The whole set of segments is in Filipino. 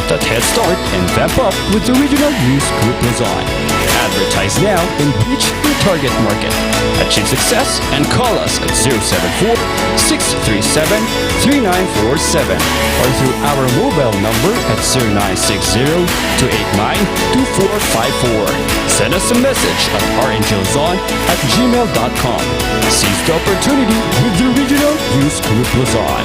that head start and vamp up with the Regional News Group Luzon. Advertise now and reach your target market. Achieve success and call us at 074-637-3947 or through our mobile number at 0960-289-2454. Send us a message at rngluzon@gmail.com. Seize the opportunity with the Regional News Group Luzon.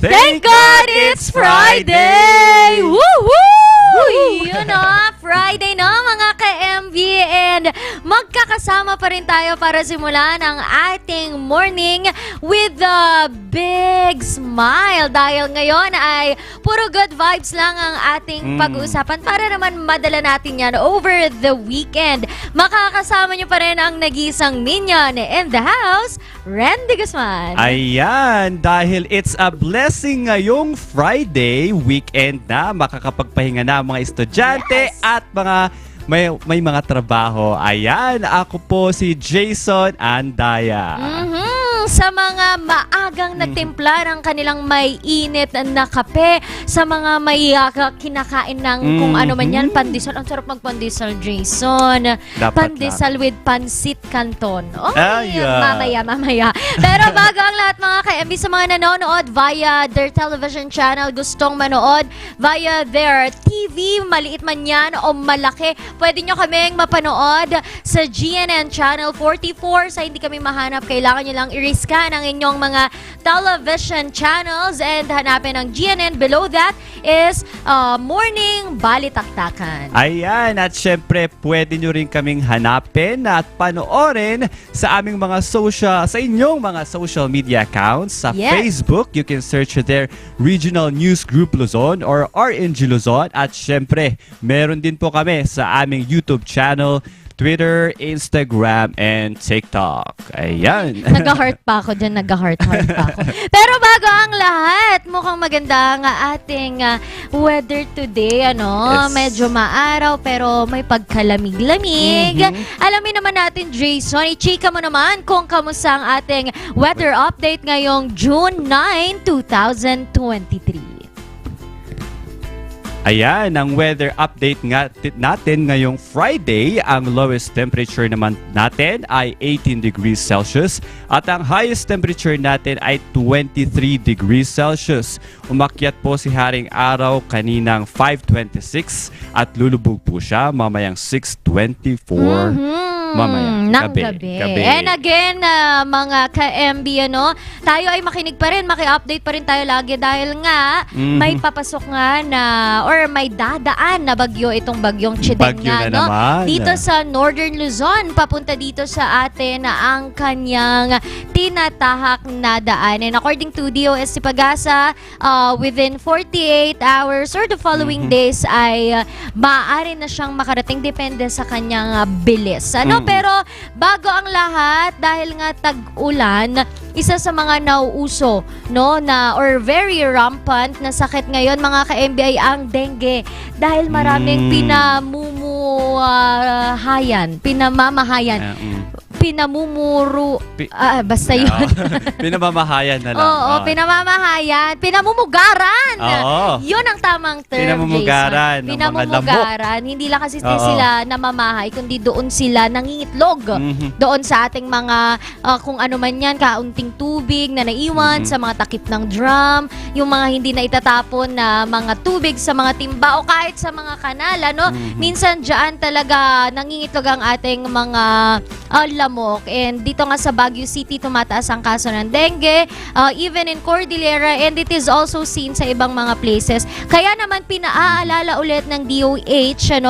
Thank God it's Friday! Woohoo! Yun na, Friday na mga ka-MV and magkakasama pa rin tayo para simulan ang ating morning with a big smile dahil ngayon ay puro good vibes lang ang ating pag-uusapan para naman madala natin yan over the weekend. Makakasama nyo pa rin ang nag-iisang minion in the house, Randy Guzman. Ayan, dahil it's a blessing ngayong Friday, weekend na, makakapagpahinga na ang mga estudyante at mga may mga trabaho. Ayan, ako po si Jason Andaya. Sa mga maagang nagtimpla ng kanilang may init na kape, sa mga may kinakain ng kung ano man yan, pandesal. Ang sarap magpandesal, Jason. Pandesal with pansit canton. Oh, mamaya. Pero bago ang lahat mga ka-MB, sa mga nanonood via their television channel, gustong manood via their TV, maliit man yan o malaki, pwede nyo kaming mapanood sa GNN Channel 44. Sa hindi kami mahanap, kailangan nyo lang i-scan ang inyong mga television channels and hanapin ang GNN. Below that is Morning Balitaktakan. Ayan, at syempre pwede nyo rin kaming hanapin at panoorin sa aming mga sa inyong mga social media accounts. Sa Facebook, you can search there Regional News Group Luzon or RNG Luzon. At syempre, meron din po kami sa aming YouTube channel, Twitter, Instagram, and TikTok. Ayan. Nag-heart pa ako dyan. Nag-heart pa ako. Pero bago ang lahat, mukhang maganda ang ating weather today. Yes. Medyo maaraw pero may pagkalamig-lamig. Alamin naman natin, Jason, i-chika mo naman kung kamusta ang ating weather update ngayong June 9, 2023. Ayan, ang weather update natin ngayong Friday. Ang lowest temperature naman natin ay 18 degrees Celsius at ang highest temperature natin ay 23 degrees Celsius. Umakyat po si Haring Araw kaninang 5:26 at lulubog po siya mamayang 6:24. Mamayang gabi. And again, mga ka-MB, tayo ay makinig pa rin, maki-update pa rin tayo lagi dahil nga may papasok nga na or may dadaan na bagyo, itong bagyong Chideng nga, dito sa Northern Luzon, papunta dito sa atin ang kanyang tinatahak na daan. And according to DOST Pag-asa, within 48 hours or the following days ay maaari na siyang makarating depende sa kanyang bilis. Pero bago ang lahat, dahil nga tag-ulan, isa sa mga nauuso or very rampant na sakit ngayon mga ka-MB ay ang dengue dahil maraming pinamamahayan basta yun. Pinamamahayan na lang. Oo, pinamamahayan. Pinamumugaran. Yun ang tamang term, Pinamumugaran. Jason. Pinamumugaran. Hindi lang kasi sila namamahay, kundi doon sila nangingitlog. Doon sa ating mga, kung ano man yan, kaunting tubig na naiwan sa mga takip ng drum, yung mga hindi na itatapon na mga tubig sa mga timba o kahit sa mga kanal. Minsan dyan talaga nangingitlog ang ating mga lamok. And dito nga sa Baguio City, tumataas ang kaso ng dengue, even in Cordillera, and it is also seen sa ibang mga places. Kaya naman pinaaalala ulit ng DOH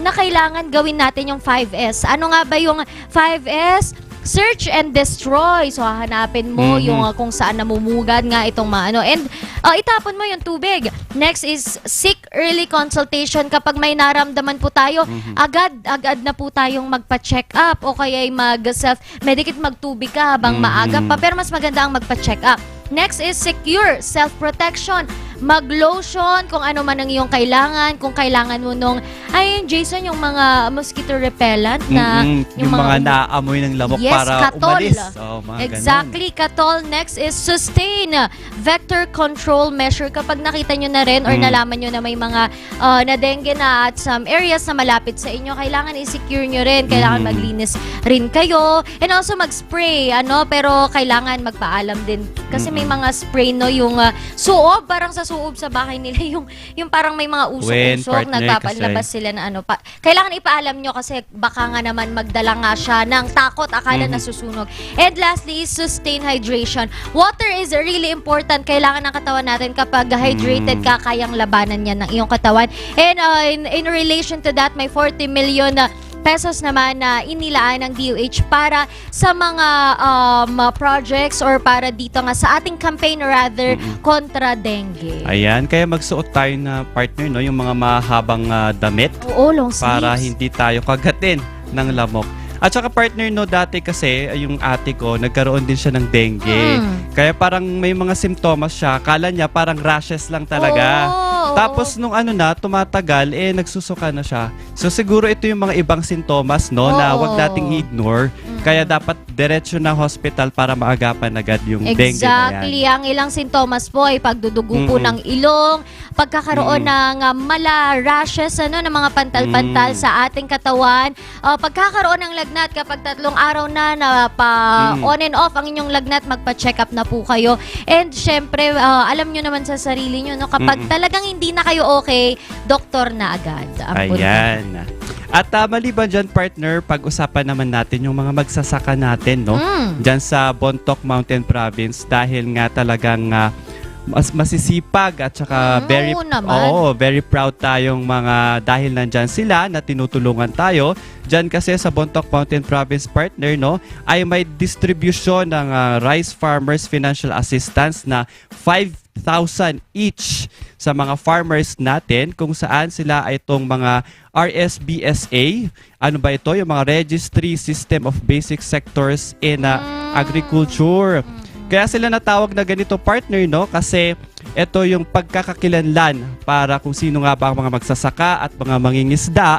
na kailangan gawin natin yung 5S. Ano nga ba yung 5S? search and destroy. So hahanapin mo yung kung saan namumugad nga itong mga ano. And itapon mo yung tubig. Next is seek early consultation. Kapag may naramdaman po tayo, agad na po tayong magpa-check up o kaya mag-self-medicate, magtubig ka habang maaga pa. Pero mas maganda ang magpa-check up. Next is secure self-protection. Mag-lotion kung ano man ang iyong kailangan. Kung kailangan mo nung, Jason, yung mga mosquito repellent na yung mga naaamoy ng lamok para katol. umalis. Mga Exactly, katol. Next is sustain vector control measure. Kapag nakita nyo na rin or nalaman nyo na may mga na dengue na at some areas na malapit sa inyo, kailangan i-secure nyo rin. Kailangan maglinis rin kayo. And also mag-spray, pero kailangan magpaalam din. Kasi may mga spray, yung suob, parang sa suob sa bahay nila, yung parang may mga usok-usok, nagpapalabas sila na kailangan ipaalam nyo kasi baka nga naman magdala nga siya ng takot, akala nasusunog. And lastly is sustain hydration. Water is really important. Kailangan ng katawan natin kapag hydrated ka, kayang labanan yan ng iyong katawan. And in relation to that, may 40 million pesos naman na inilaan ng DOH para sa mga projects or para dito nga sa ating campaign rather kontra dengue. Ayan, kaya magsuot tayo na partner, no, yung mga mahabang damit. Oo, long sleeves. Para hindi tayo kagatin ng lamok. At saka partner, no, dati kasi yung ate ko, nagkaroon din siya ng dengue. Kaya parang may mga simptomas siya. Kala niya parang rashes lang talaga. Tapos nung tumatagal, nagsusuka na siya. So siguro ito yung mga ibang sintomas, no, na wag nating i-ignore. Kaya dapat diretso na hospital para maagapan agad yung dengue na yan. Exactly. Ang ilang sintomas po ay pagdudugo po ng ilong, pagkakaroon ng mala, rashes, ng mga pantal-pantal sa ating katawan, pagkakaroon ng lagnat kapag 3 araw na on and off ang inyong lagnat, magpa-check up na po kayo. And syempre, alam nyo naman sa sarili nyo, no, kapag talagang hindi na kayo okay, doktor na agad. Ayan. At maliban dyan, partner, pag-usapan naman natin yung mga magsasaka natin, no? Dyan sa Bontoc Mountain Province dahil nga talagang masisipag at saka very proud tayong mga dahil nandyan sila na tinutulungan tayo. Dyan kasi sa Bontoc Mountain Province, partner, no, ay may distribution ng rice farmers financial assistance na 5,000 each sa mga farmers natin kung saan sila ay itong mga RSBSA. Ano ba ito? Yung mga Registry System of Basic Sectors in Agriculture. Kaya sila natawag na ganito, partner, no? Kasi ito yung pagkakakilanlan para kung sino nga ba ang mga magsasaka at mga mangingisda.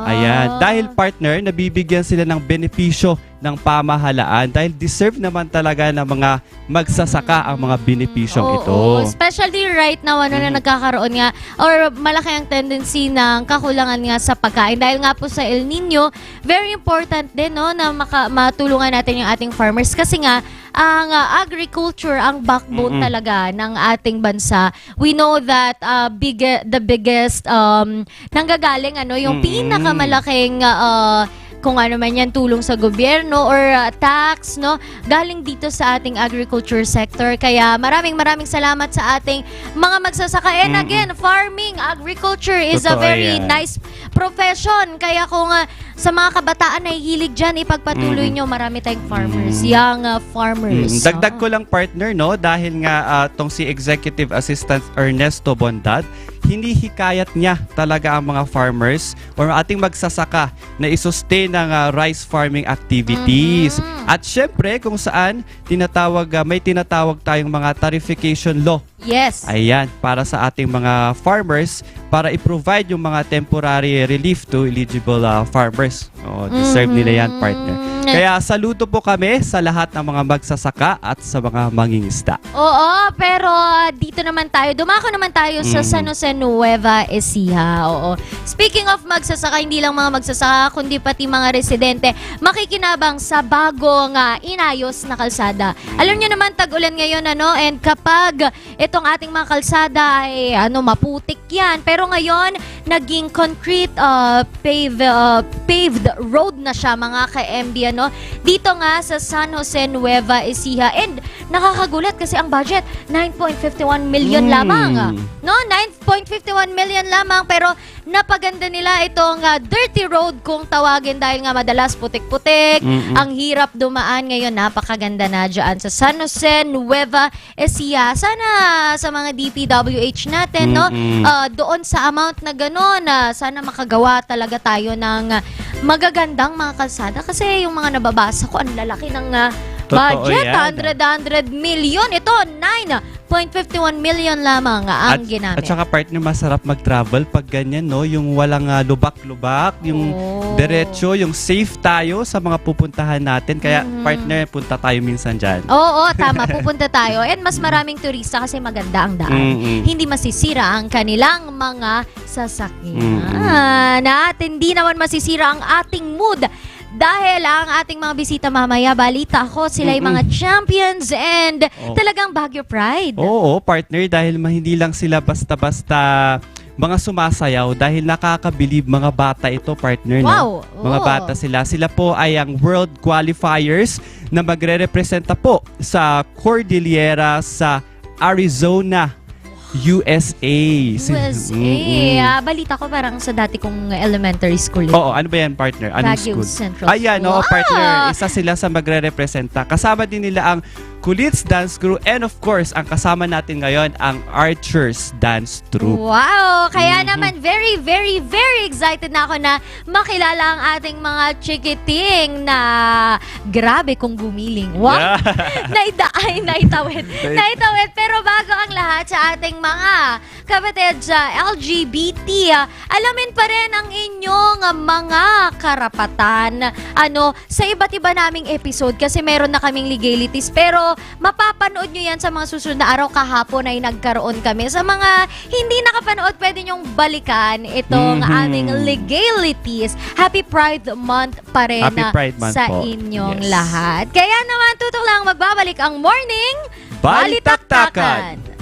Ayan. Dahil, partner, nabibigyan sila ng benepisyo ng pamahalaan dahil deserve naman talaga ng mga magsasaka ang mga benepisyong ito. Especially right now, na nagkakaroon nga or malaki ang tendency ng kakulangan nga sa pagkain. Dahil nga po sa El Nino, very important din, no, na matulungan natin yung ating farmers kasi nga ang agriculture ang backbone talaga ng ating bansa. We know that the biggest nanggagaling yung pinakamalaking kung ano man yan, tulong sa gobyerno or tax, no, galing dito sa ating agriculture sector. Kaya maraming salamat sa ating mga magsasaka. And again, farming, agriculture is a very nice profession. Kaya kung sa mga kabataan na hilig dyan, ipagpatuloy nyo, marami tayong farmers, young farmers. Dagdag ko lang, partner, no, dahil nga tong si Executive Assistant Ernesto Bondad, hinihikayat niya talaga ang mga farmers or ating magsasaka na isustain ng rice farming activities. At syempre, kung saan may tinatawag tayong mga tarification law. Yes. Ayan, para sa ating mga farmers, para i-provide yung mga temporary relief to eligible farmers. Deserve nila yan, partner. Kaya saludo po kami sa lahat ng mga magsasaka at sa mga mangingisda. Oo, pero dito naman tayo, dumako naman tayo sa San Jose Nueva Ecija. Oo. Speaking of magsasaka, hindi lang mga magsasaka, kundi pati mga residente, makikinabang sa bagong inayos na kalsada. Alam nyo naman, tag-ulan ngayon, and kapag itong ating mga kalsada ay maputik yan. Pero ngayon, naging concrete paved road na siya, mga ka-MB, dito nga sa San Jose Nueva Ecija. And nakakagulat kasi ang budget 9.51 million lamang. No, 9.51 million lamang, pero napaganda nila itong dirty road kung tawagin dahil nga madalas putik-putik. Ang hirap dumaan ngayon, napakaganda na dyan sa San Jose, Nueva Ecija. Sana sa mga DPWH natin, no, doon sa amount na gano'n, sana makagawa talaga tayo ng magagandang mga kalsada. Kasi yung mga nababasa ko, ang lalaki ng budget, yan. 100 million. Ito, 9.51 million lamang ang ginamit. At saka partner, masarap mag-travel pag ganyan, no? Yung walang lubak-lubak, yung diretso, yung safe tayo sa mga pupuntahan natin. Kaya partner, punta tayo minsan dyan. Oo, tama. Pupunta tayo. And mas maraming turista kasi maganda ang daan. Hindi masisira ang kanilang mga sasakyan. At hindi naman masisira ang ating mood. Dahil ang ating mga bisita mamaya, balita ako, sila yung mga champions and talagang Baguio Pride. Oo, partner, dahil hindi lang sila basta-basta mga sumasayaw dahil nakakabilib mga bata ito, partner. Wow! No? Mga bata sila. Sila po ay ang world qualifiers na magre-representa po sa Cordillera sa Arizona, USA. Balita ko parang sa dati kong elementary school. Oo, ano ba yan, partner? Anong Baguio school? Central Ayan, School. partner. Isa sila sa magre-representa. Kasama din nila ang Kulits Dance Crew and of course, ang kasama natin ngayon, ang Archers Dance Troupe. Wow! Kaya naman, very, very, very excited na ako na makilala ang ating mga chikiting na grabe kung gumiling. Wow! Yeah. Naitawid. Pero bago ang lahat sa ating mga kapatid sa LGBT, alamin pa rin ang inyong mga karapatan sa iba't iba naming episode kasi meron na kaming legalities. Pero mapapanood nyo yan sa mga susunod na araw. Kahapon ay nagkaroon kami. Sa mga hindi nakapanood, pwede nyong balikan itong aming legalities. Happy Pride Month pa rin Happy Pride Month sa po. inyong Yes. lahat. Kaya naman, tutok lang magbabalik ang Morning Balitaktakan!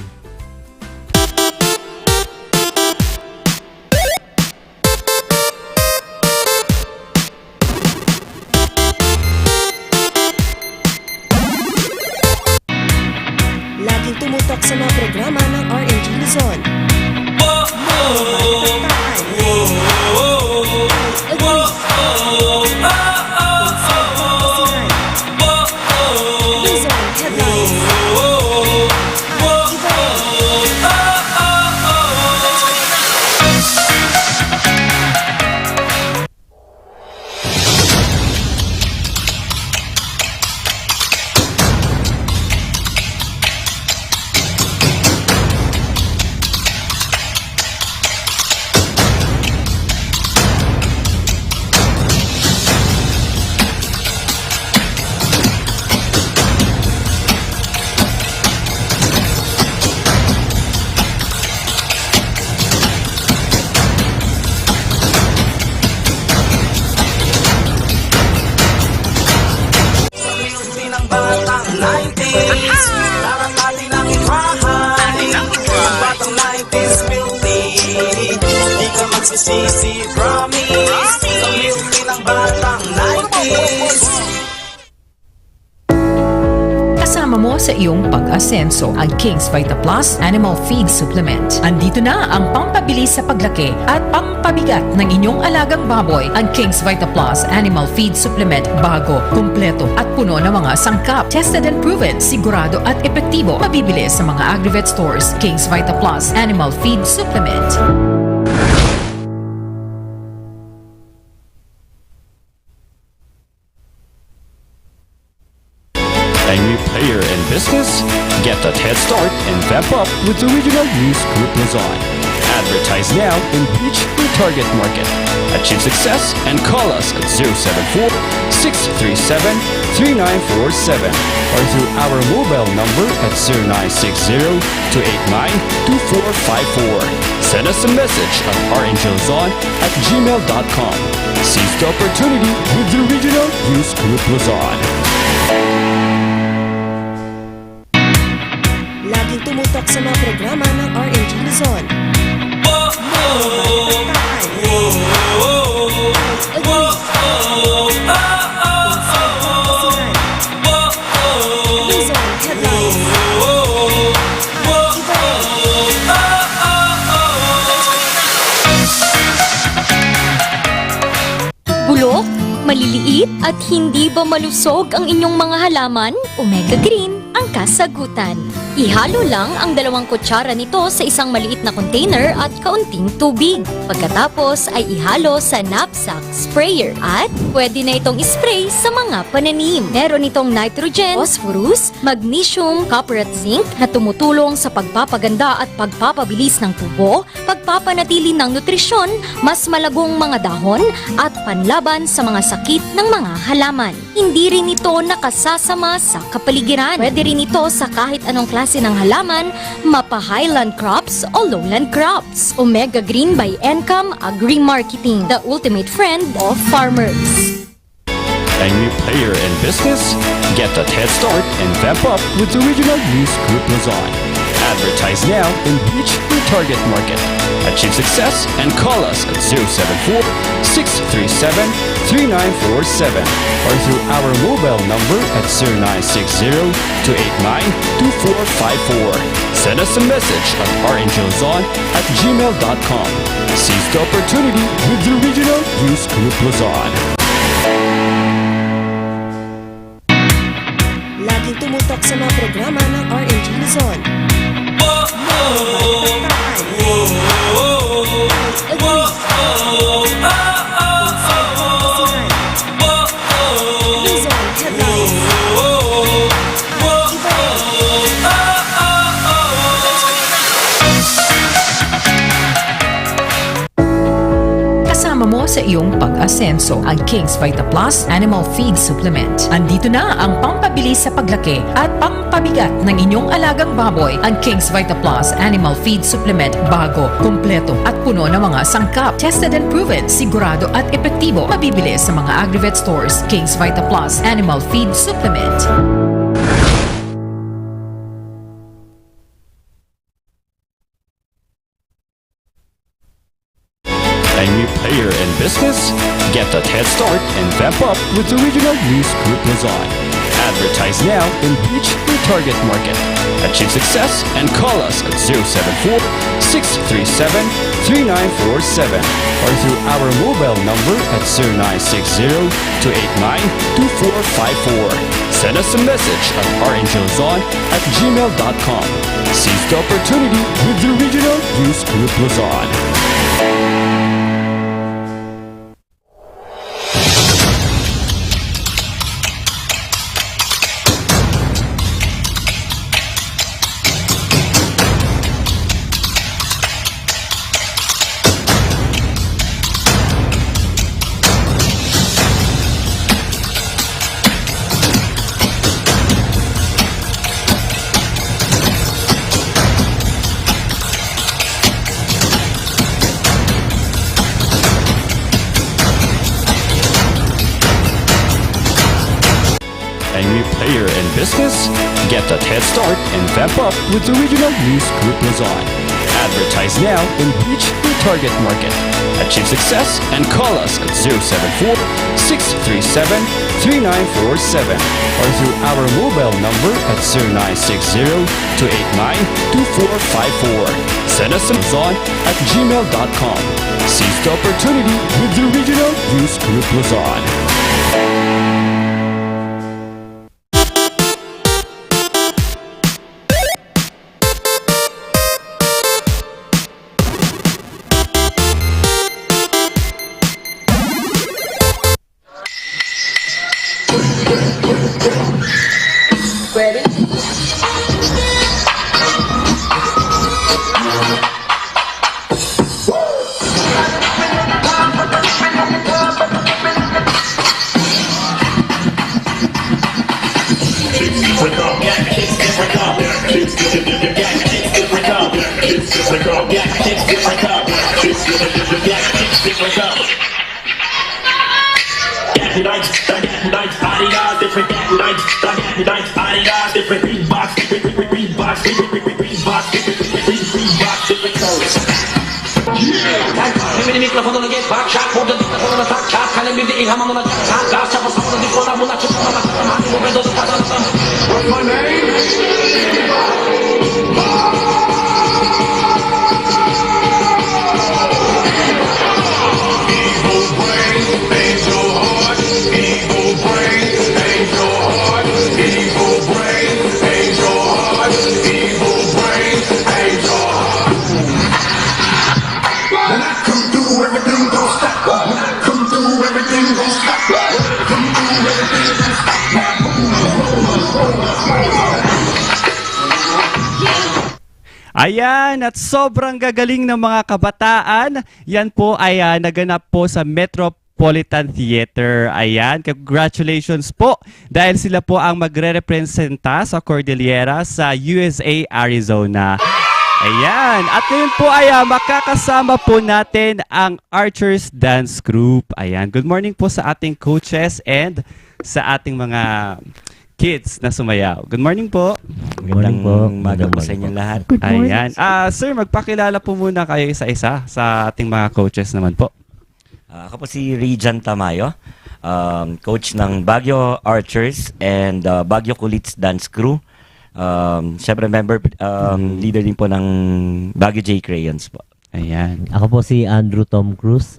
Laging tumutok sa mga programa ng RNG Luzon. Luzon Headlines. Batang 90s, parang natin ang itrahan. Ang batang 90s filthy, di ka magsisisi, promise. Sa filthy ng batang 90s. Kasama mo sa iyong pag-asenso ang King's Vita Plus Animal Feed Supplement. Andito na ang pampabilis sa paglaki at pampabigat ng inyong alagang baboy. Ang King's Vita Plus Animal Feed Supplement, bago, kumpleto at puno ng mga sangkap. Tested and proven, sigurado at epektibo. Mabibili sa mga Agrivet stores. King's Vita Plus Animal Feed Supplement. A new player in business? Get that head start and vamp up with the Regional News Group Luzon. Advertise now and reach your target market. Achieve success and call us at 074-637-3947 or through our mobile number at 0960-289-2454. Send us a message at rngluzon@gmail.com. Seize the opportunity with the Regional News Group Luzon. Laging tumutok sa mga programa ng RNG Luzon. Luzon Headlines. At hindi ba malusog ang inyong mga halaman? Omega Green ang kasagutan. Ihalo lang ang 2 kutsara nito sa isang maliit na container at kaunting tubig. Pagkatapos ay ihalo sa knapsack sprayer at pwede na itong spray sa mga pananim. Meron itong nitrogen, phosphorus, magnesium, copper at zinc na tumutulong sa pagpapaganda at pagpapabilis ng tubo, pagpapanatili ng nutrisyon, mas malagong mga dahon at panlaban sa mga sakit ng mga halaman. Hindi rin ito nakasasama sa kapaligiran. Pwede rin ito sa kahit anong klase ng halaman, mapa-highland crops o lowland crops. Omega Green by Encam Agri-Marketing, the ultimate friend of farmers. A new player in business? Get that head start and vamp up with the Regional News Group Luzon. Advertise now and reach your target market. Achieve success and call us at 074-637-3947 or through our mobile number at 0960-289-2454. Send us a message at rngluzon@gmail.com. Seize the opportunity with the Regional News Group Luzon. Laging tumutok sa mga programa ng RNG Luzon. Luzon Headlines. Kasama mo sa iyong pag-asenso ang King's Vita Plus Animal Feed Supplement. Andito na ang pampabilis sa paglaki at pampabigat ng inyong alagang baboy. Ang King's Vita Plus Animal Feed Supplement bago, kumpleto at puno ng mga sangkap. Tested and proven, sigurado at epektibo. Mabibili sa mga Agrivet stores. King's Vita Plus Animal Feed Supplement. A new player in business? Get that head start and vamp up with the Regional News Group Luzon. Advertise now and reach your target market. Achieve success and call us at 074-637-3947 or through our mobile number at 0960-289-2454. Send us a message at rngluzon@gmail.com. Seize the opportunity with the Regional News Group Luzon. A new player in business? Get that head start and vamp up with the Regional News Group Luzon. Advertise now and reach your target market. Achieve success and call us at 074-637-3947 or through our mobile number at 0960-289-2454. Send us a Luzon@gmail.com. Seize the opportunity with the Regional News Group Luzon. Ayan, at sobrang gagaling ng mga kabataan. Yan po ay naganap po sa Metropolitan Theater. Ayan, congratulations po dahil sila po ang magre-representa sa Cordillera sa USA, Arizona. Ayan, at ngayon po ay makakasama po natin ang Archers Dance Group. Ayan, good morning po sa ating coaches and sa ating mga kids na sumayaw. Good morning po. Good morning po. Umaga po sa inyong lahat. Ayan. Sir, magpakilala po muna kayo isa-isa sa ating mga coaches naman po. Ako po si Rijan Tamayo, coach ng Baguio Archers and Baguio Kulits Dance Crew. Siyempre leader din po ng Baguio J Crayons po. Ayan. Ako po si Andrew Tom Cruz,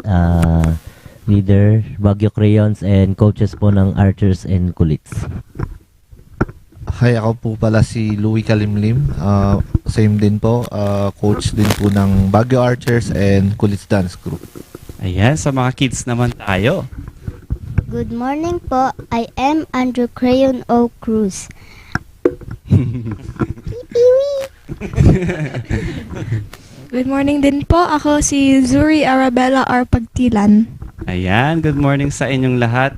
leader Baguio Crayons and coaches po ng Archers and Kulits. Hi, ako po pala si Louie Kalimlim. Same din po, coach din po ng Baguio Archers and Kulits Dance Group. Ayan, sa mga kids naman tayo. Good morning po. I am Andrew Crayon O. Cruz. Good morning din po. Ako si Zuri Arabella R. Pagtilan. Ayan, good morning sa inyong lahat.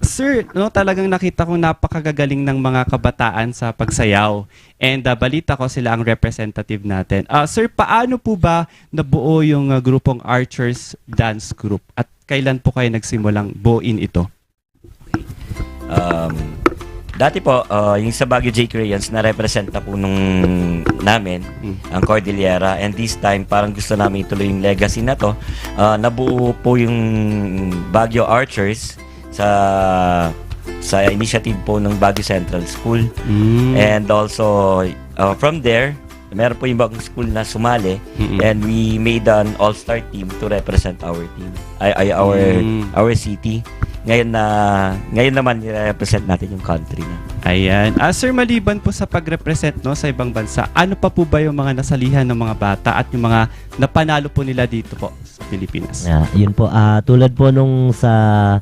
Sir, talagang nakita kong napakagagaling ng mga kabataan sa pagsayaw. And balita ko sila ang representative natin. Sir, paano po ba nabuo yung grupong Archers Dance Group? At kailan po kayo nagsimulang buuin ito? Dati po, yung sa Baguio J Crayons na representa po nung namin, ang Cordillera. And this time, parang gusto namin ituloy yung legacy na to. Nabuo po yung Baguio Archers sa initiative po ng Baguio Central School. And also, from there, meron po yung bagong school na sumali. And we made an all-star team to represent our team, our city. Ngayon naman i-represent natin yung country na. Ayan. Sir, maliban po sa pag-represent sa ibang bansa, ano pa po ba yung mga nasalihan ng mga bata at yung mga napanalo po nila dito po sa Pilipinas? Yun po, tulad po nung sa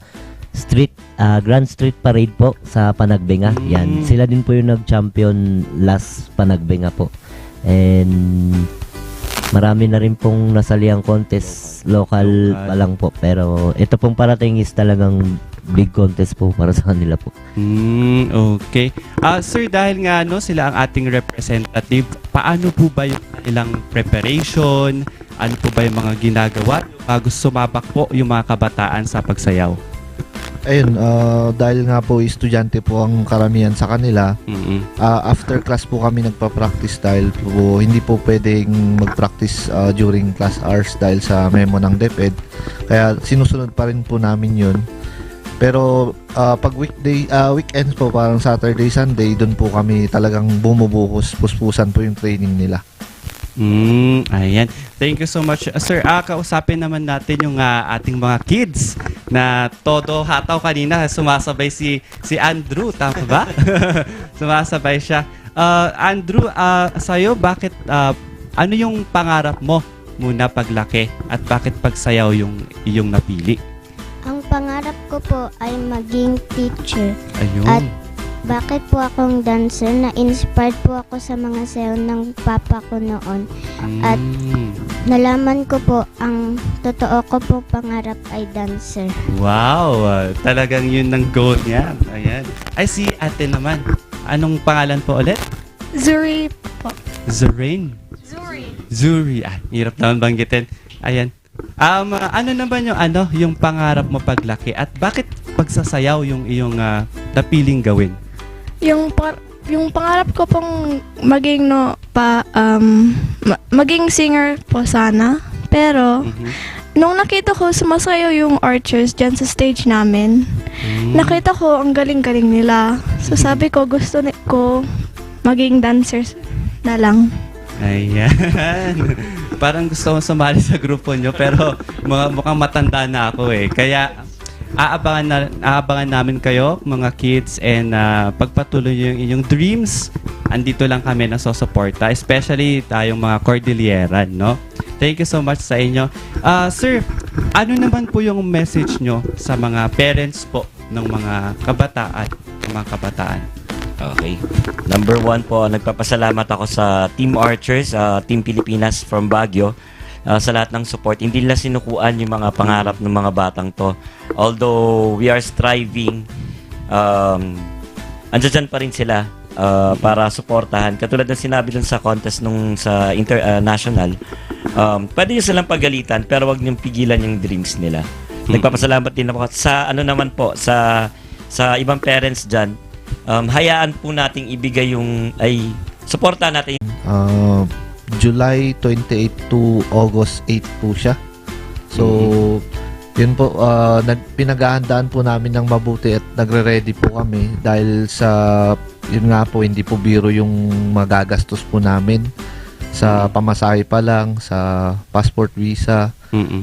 Grand Street Parade po sa Panagbenga. Yan, sila din po yung nag-champion last Panagbenga po. And marami na rin pong nasalihang contest local pa lang po, pero ito pong parating is talagang big contest po para sa kanila po. Okay. Sir, dahil nga sila ang ating representative, paano po ba yung kanilang preparation? Ano po ba yung mga ginagawa bago sumabak po yung mga kabataan sa pagsayaw? Ayun, dahil nga po estudyante po ang karamihan sa kanila, after class po kami nagpa-practice dahil po hindi po pwedeng mag-practice during class hours dahil sa memo ng DepEd. Kaya sinusunod pa rin po namin yun. Pero pag weekends po, parang Saturday, Sunday, doon po kami talagang bumubuhos, puspusan po yung training nila. Ayan. Thank you so much. Sir, kausapin naman natin yung ating mga kids na todo hataw kanina. Sumasabay si Andrew, tama ba? Sumasabay siya. Andrew, sa'yo, bakit, ano yung pangarap mo muna paglaki at bakit pagsayaw yung iyong napili? Ang pangarap ko po ay maging teacher. Ayun. At bakit po akong dancer? Na-inspired po ako sa mga sayaw ng papa ko noon. At nalaman ko po ang totoo ko po pangarap ay dancer. Wow! Talagang yun ang goal niya. Ayan. Ay, si ate naman. Anong pangalan po ulit? Zuri po. Zurain. Zuri. Hirap naman banggitin. Ayan. Ano naman yung pangarap mo paglaki at bakit pagsasayaw yung iyong napiling gawin? Yung pangarap ko pong maging maging singer po sana. Pero nung nakita ko sumasayaw yung Archers dyan sa stage namin, nakita ko ang galing-galing nila. So sabi ko gusto ko maging dancers na lang. Ayan. Parang gusto kong sumali sa grupo nyo pero mukhang matanda na ako eh. Kaya aabangan namin kayo mga kids and pagpatuloy yung inyong dreams. Andito lang kami na susuporta, especially tayong mga Cordilleran, no? Thank you so much sa inyo. Sir, ano naman po yung message nyo sa mga parents po ng mga kabataan? Okay. Number 1 po, nagpapasalamat ako sa Team Archers, Team Pilipinas from Baguio, sa lahat ng support. Hindi nila sinukuan yung mga pangarap ng mga batang to. Although we are striving, andyan pa rin sila para suportahan. Katulad ng sinabi dun sa contest nung sa international, pwede nyo silang pagalitan pero wag nyo pigilan yung dreams nila. Nagpapasalamat din ako sa naman po sa ibang parents dyan. Hayaan po nating ibigay yung suporta natin. July 28 to August 8 po siya. So, yun po, pinaghahandaan po namin ng mabuti at nagre-ready po kami dahil sa, yun nga po, hindi po biro yung magagastos po namin sa pamasahe pa lang, sa passport visa.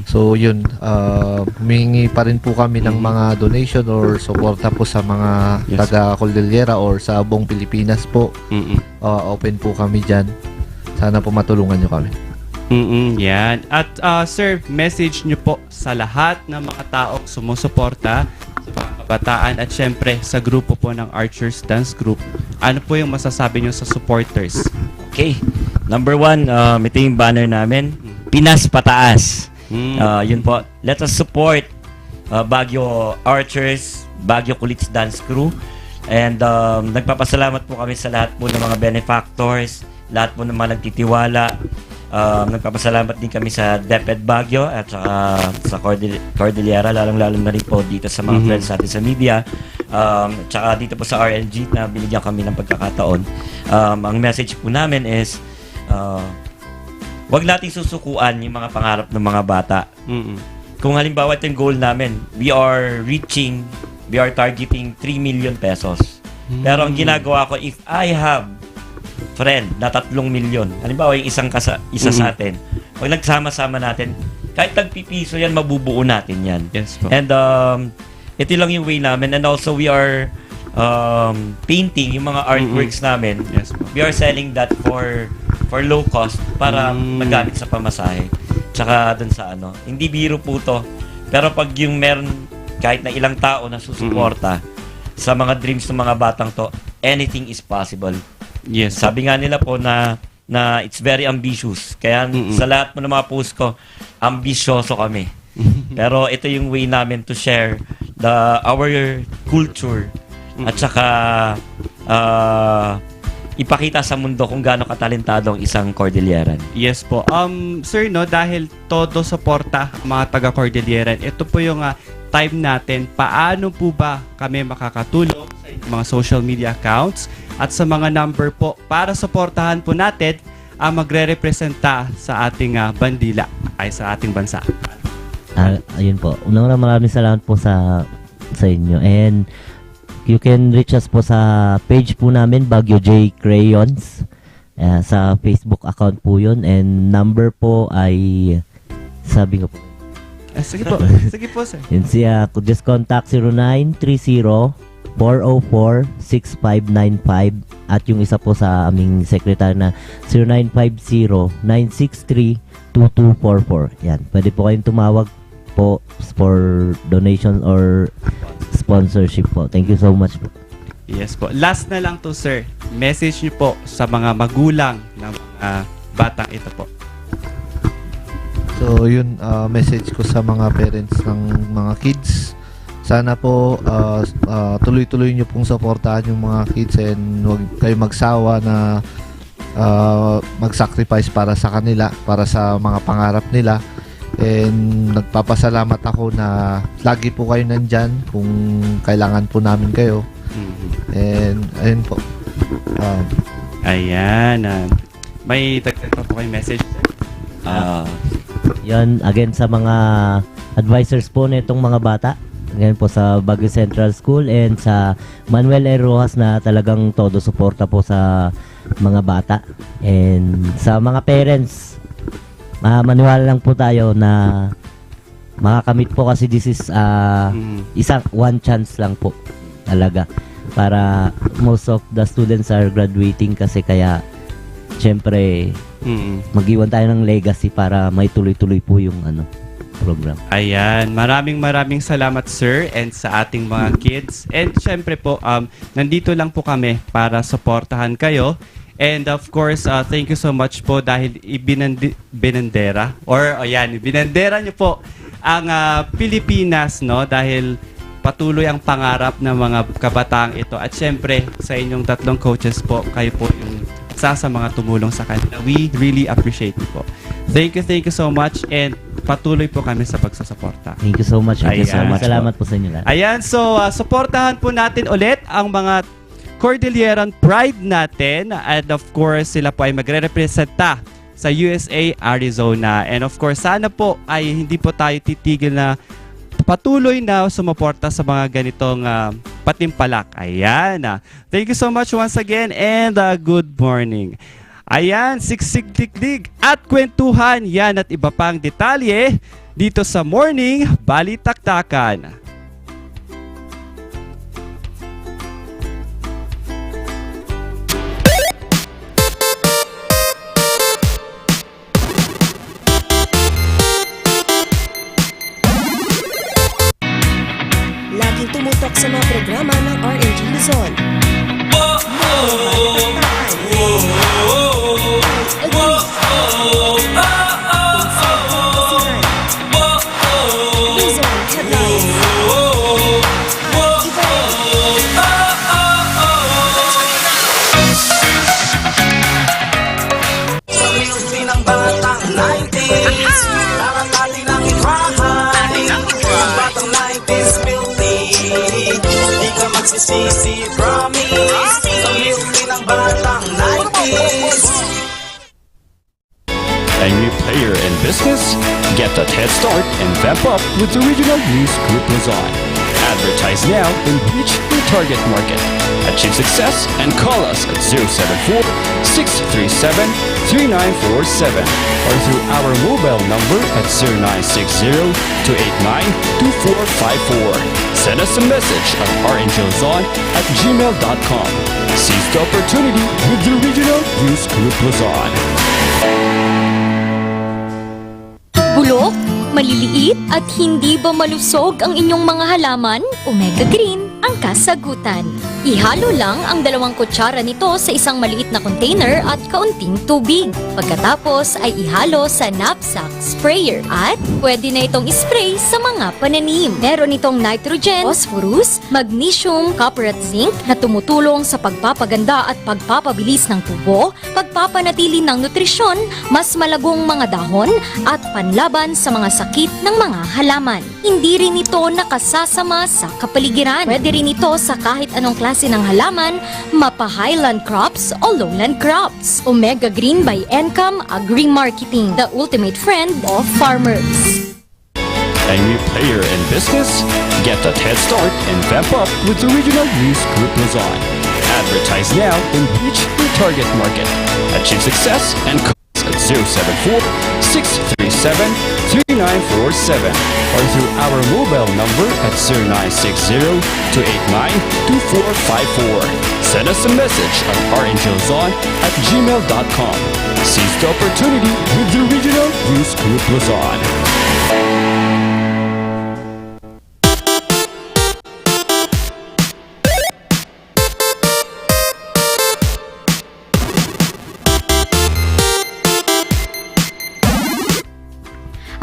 So yun, humingi pa rin po kami ng mga donation or suporta po sa mga taga Cordillera or sa buong Pilipinas po. Open po kami dyan. Sana po matulungan nyo kami. Yan. At sir, message nyo po sa lahat ng mga taong sumusuporta sa mga kabataan at syempre sa grupo po ng Archers Dance Group. Ano po yung masasabi nyo sa supporters? Okay. Number 1, ito yung banner namin. Pinas Pataas. Yun po. Let us support Baguio Archers, Baguio Kulits Dance Crew. And nagpapasalamat po kami sa lahat po ng mga benefactors, lahat po ng mga nagtitiwala. Nagpapasalamat din kami sa DepEd Baguio at sa Cordillera, lalong-lalo na rin po dito sa mga friends natin sa media. Tsaka dito po sa RNG na binigyan kami ng pagkakataon. Ang message po namin is wag nating susukuan yung mga pangarap ng mga bata. Kung halimbawa ito yung goal namin, we are targeting 3 million pesos. Pero ang ginagawa ko, if I have friend na 3 million, halimbawa yung isa sa atin, pag nagsama-sama natin, kahit tagpipiso yan, mabubuo natin yan. Yes po. And ito lang yung way namin. And also we are painting yung mga artworks namin. Yes po. We are selling that for low cost para magamit sa pamasahe. Tsaka dun sa hindi biro po to. Pero pag yung meron kahit na ilang tao na susuporta sa mga dreams ng mga batang to, anything is possible. Yes. Sabi nga nila po na it's very ambitious. Kaya sa lahat mo ng mga post ko, ambisyoso kami. Pero ito yung way namin to share our culture at saka ipakita sa mundo kung gaano katalentado ang isang Cordilleran. Yes po. Sir, dahil todo suporta ang mga taga Cordilleran, ito po yung time natin. Paano po ba kami makakatulong sa mga social media accounts at sa mga number po para suportahan po natin ang magre-representa sa ating bandila ay sa ating bansa? Ayun po. Unang maraming salamat po sa inyo. And you can reach us po sa page po namin, Baguio J Crayons. Sa Facebook account po yun. And number po ay, sabi ko po. Sige po. Sige po, sir. Yun siya. Just contact 0930-404-6595. At yung isa po sa aming secretary na 0950-963-2244. Yan. Pwede po kayong tumawag po for donation or sponsorship po. Thank you so much po. Yes po. Last na lang to, sir. Message niyo po sa mga magulang ng mga batang ito po. So yun, message ko sa mga parents ng mga kids. Sana po tuloy-tuloy nyo pong supportahan yung mga kids and huwag kayo magsawa na mag-sacrifice para sa kanila, para sa mga pangarap nila. And nagpapasalamat ako na lagi po kayo nandyan kung kailangan po namin kayo. And ayun po. Ayan. May dagdag pa po kayo message, sir? Yan, again sa mga advisors po na itong mga bata. Ngayon po sa Baguio Central School and sa Manuel A. Rojas na talagang todo suporta po sa mga bata. And sa mga parents, maniwala lang po tayo na makakamit po kasi this is one chance lang po talaga. Para most of the students are graduating kasi kaya syempre mag-iwan tayo ng legacy para may tuloy-tuloy po yung program. Ayan, maraming salamat sir and sa ating mga kids. And syempre po, nandito lang po kami para suportahan kayo. And of course, thank you so much po dahil ibinandera niyo po ang Pilipinas, no? Dahil patuloy ang pangarap ng mga kabataang ito. At syempre, sa inyong tatlong coaches po, kayo po yung isa sa mga tumulong sa kanila. We really appreciate you po. Thank you so much and patuloy po kami sa pagsusuporta. Thank you so much. Thank you so much. Salamat po sa inyo lahat. Ayan, so suportahan po natin ulit ang mga Cordilleran Pride natin and of course sila po ay magre-representa sa USA, Arizona. And of course, sana po ay hindi po tayo titigil na patuloy na sumuporta sa mga ganitong patimpalak. Ayan. Thank you so much once again and good morning. Ayan, siksik dikdig at kwentuhan yan at iba pang detalye dito sa Morning Balitaktakan. Laging tumutok sa mga programa ng RNG Luzon. Luzon Headlines. Sa milky ng batang 90s, parang natin ang i-cry. Batang 90s milky, di ka magsisisi, promise. Sa milky ng batang 90s. Angry player in business? Get that head start and vamp up with the Regional News Group Luzon. Advertise now and reach your target market. Achieve success and call us at 074-637-3947 or through our mobile number at 0960-289-2454. Send us a message at rngluzon@gmail.com. Seize the opportunity with the Regional News Group Luzon. Bulok, maliliit at hindi ba malusog ang inyong mga halaman? Omega Green ang kasagutan. Ihalo lang ang 2 kutsara nito sa isang maliit na container at kaunting tubig. Pagkatapos ay ihalo sa knapsack sprayer at pwede na itong spray sa mga pananim. Meron itong nitrogen, phosphorus, magnesium, copper at zinc na tumutulong sa pagpapaganda at pagpapabilis ng tubo, pagpapanatili ng nutrisyon, mas malagong mga dahon at panlaban sa mga sakit ng mga halaman. Hindi rin ito nakasasama sa kapaligiran. Pwede rin ito sa kahit anong klase ng halaman, mapa-highland crops o lowland crops. Omega Green by Encam Agri-Marketing, the ultimate friend of farmers. Angry player in business? Get that head start and vamp up with the Regional News Group Luzon. Advertise now and reach your target market. Achieve success and call us at 074-637-3947 or through our mobile number at 0960-289-2454. Send us a message at rngluzon@gmail.com. Seize the opportunity with the Regional News Group Luzon.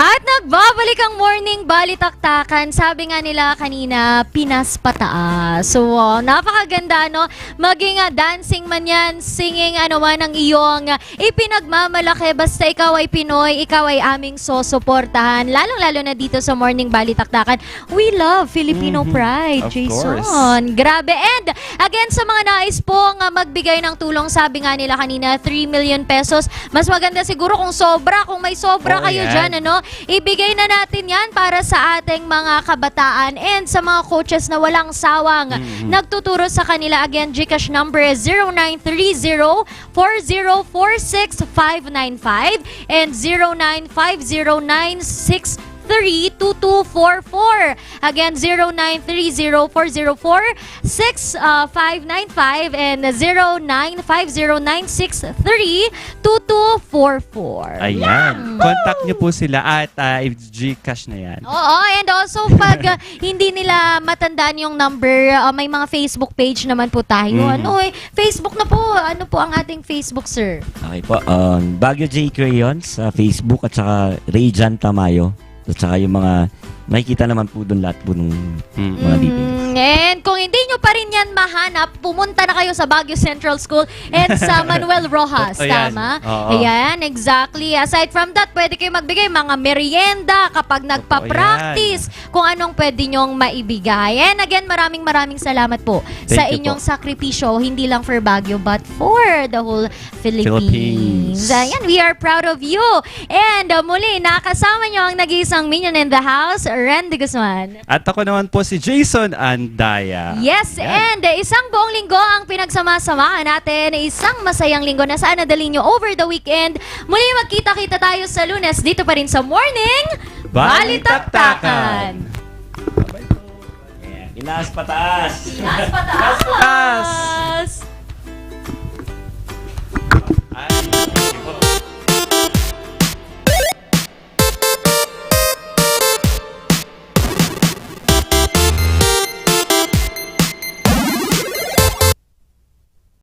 At nagbabalik ang Morning Balitaktakan. Sabi nga nila kanina, Pinas pataas. So, napakaganda, no? Maging dancing man yan, singing ano man ang iyong ipinagmamalaki. Basta ikaw ay Pinoy, ikaw ay aming susuportahan. Lalong-lalo na dito sa Morning Balitaktakan. We love Filipino pride, Of Jason. course. Grabe. And again, sa mga nais pong magbigay ng tulong, sabi nga nila kanina, 3 million pesos. Mas maganda siguro kung sobra, kung may sobra Oo, kayo yan. dyan, ano? Ibigay na natin yan para sa ating mga kabataan and sa mga coaches na walang sawang nagtuturo sa kanila. Again, GCash number is 0930-4046-595 and 095096 0930-404-6595. Again, 0930-404-6595 and 0950-963-2244. Ayan. Contact niyo po sila at Gcash na yan. Oo, and also pag hindi nila matandaan yung number, may mga Facebook page naman po tayo. Facebook na po. Ano po ang ating Facebook, sir? Okay po. Baguio J. Crayons sa Facebook at saka Rayjan Tamayo. At saka yung mga makikita naman po doon lahat po ng mga details. And kung hindi nyo pa rin yan mahanap, pumunta na kayo sa Baguio Central School and sa Manuel Rojas. Ayan. Tama? Oo. Ayan, exactly. Aside from that, pwede kayo magbigay mga merienda kapag nagpa-practice, kung anong pwede nyong maibigay. And again, maraming salamat po sa you inyong po. sakripisyo, hindi lang for Baguio, but for the whole Philippines. Ayan, we are proud of you. And muli, nakasama nyo ang nag-iisang minion in the house, Randy Guzman. At ako naman po si Jason Andaya. Yes, and isang buong linggo ang pinagsama-samahan natin. Isang masayang linggo na sana dalhin nyo over the weekend. Muli magkita-kita tayo sa Lunes dito pa rin sa Morning Balitaktakan. Inaas pataas! Taas pataas! Taas!